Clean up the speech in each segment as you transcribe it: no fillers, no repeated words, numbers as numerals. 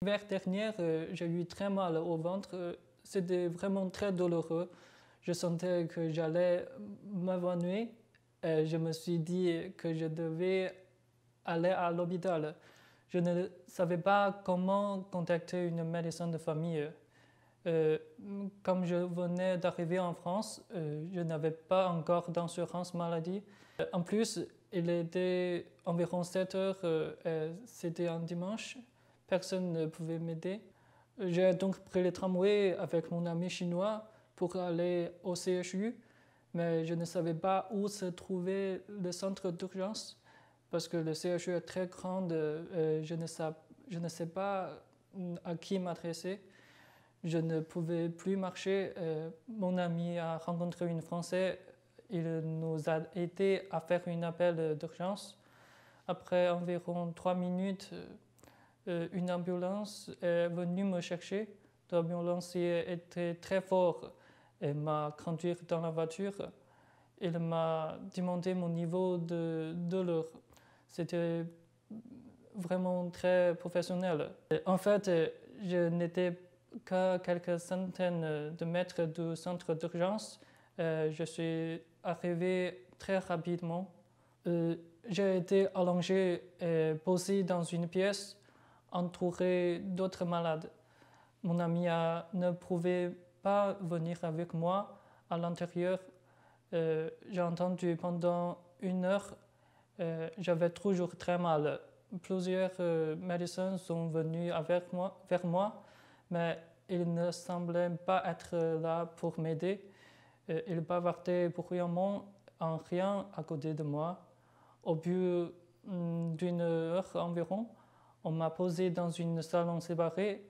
L'hiver dernier, j'ai eu très mal au ventre. C'était vraiment très douloureux. Je sentais que j'allais m'évanouir. Je me suis dit que je devais aller à l'hôpital. Je ne savais pas comment contacter une médecin de famille. Comme je venais d'arriver en France, je n'avais pas encore d'assurance maladie. En plus, il était environ 7 heures, c'était un dimanche. Personne ne pouvait m'aider. J'ai donc pris le tramway avec mon ami chinois pour aller au CHU, mais je ne savais pas où se trouvait le centre d'urgence parce que le CHU est très grand. Je ne sais pas à qui m'adresser. Je ne pouvais plus marcher. Mon ami a rencontré une Française. Il nous a aidé à faire un appel d'urgence. Après environ 3 minutes, une ambulance est venue me chercher. L'ambulancier était très fort et m'a conduit dans la voiture. Il m'a demandé mon niveau de douleur. C'était vraiment très professionnel. En fait, je n'étais qu'à quelques centaines de mètres du centre d'urgence. Je suis arrivé très rapidement. J'ai été allongé et posé dans une pièce entouré d'autres malades. Mon ami ne pouvait pas venir avec moi à l'intérieur. J'ai entendu pendant 1 heure. J'avais toujours très mal. Plusieurs médecins sont venus vers moi, mais ils ne semblaient pas être là pour m'aider. Ils bavardaient bruyamment en riant à côté de moi. Au bout d'1 heure environ, on m'a posé dans une salle séparée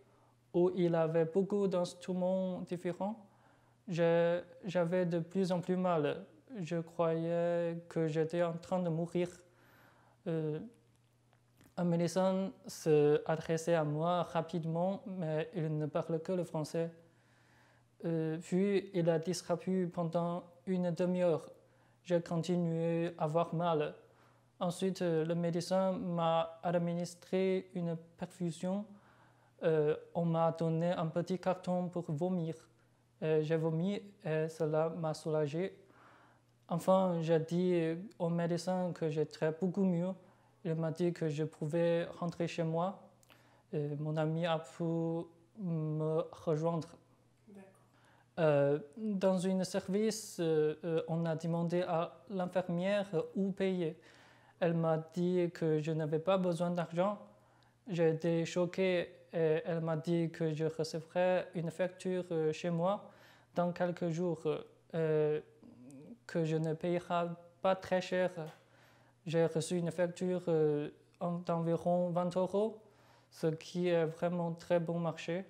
où il y avait beaucoup d'instruments différents. J'avais de plus en plus mal. Je croyais que j'étais en train de mourir. Un médecin s'adressait à moi rapidement, mais il ne parlait que le français. Puis il a disparu pendant 1 demi-heure. J'ai continué à avoir mal. Ensuite, le médecin m'a administré une perfusion. On m'a donné un petit carton pour vomir. J'ai vomi et cela m'a soulagé. Enfin, j'ai dit au médecin que j'étais beaucoup mieux. Il m'a dit que je pouvais rentrer chez moi. Mon ami a pu me rejoindre. Dans un service, on a demandé à l'infirmière où payer. Elle m'a dit que je n'avais pas besoin d'argent. J'ai été choqué et elle m'a dit que je recevrais une facture chez moi dans quelques jours, que je ne payerai pas très cher. J'ai reçu une facture d'environ 20 €, ce qui est vraiment très bon marché.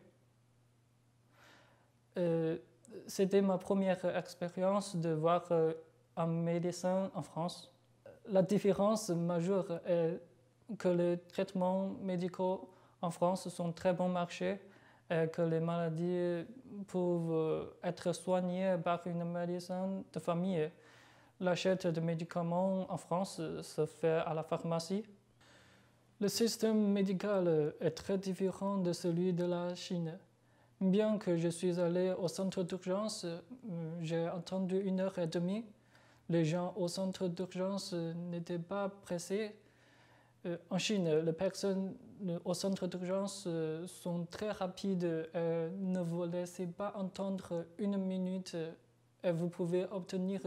C'était ma première expérience de voir un médecin en France. La différence majeure est que les traitements médicaux en France sont très bon marché et que les maladies peuvent être soignées par une médecin de famille. L'achat de médicaments en France se fait à la pharmacie. Le système médical est très différent de celui de la Chine. Bien que je suis allé au centre d'urgence, j'ai attendu 1h30. Les gens au centre d'urgence n'étaient pas pressés. En Chine, les personnes au centre d'urgence sont très rapides et ne vous laissez pas attendre 1 minute et vous pouvez obtenir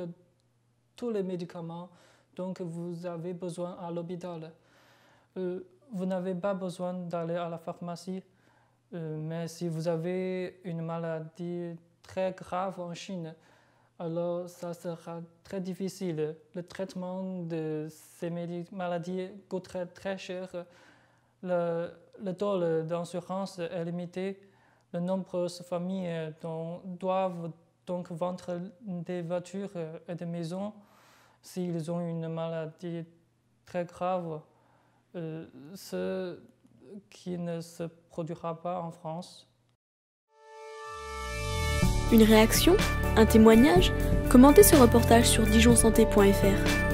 tous les médicaments dont vous avez besoin à l'hôpital. Vous n'avez pas besoin d'aller à la pharmacie, mais si vous avez une maladie très grave en Chine, alors ça sera très difficile. Le traitement de ces maladies coûterait très cher. Le taux d'assurance est limité. De nombreuses familles doivent donc vendre des voitures et des maisons s'ils ont une maladie très grave, ce qui ne se produira pas en France. Une réaction? Un témoignage? Commentez ce reportage sur dijonsanté.fr.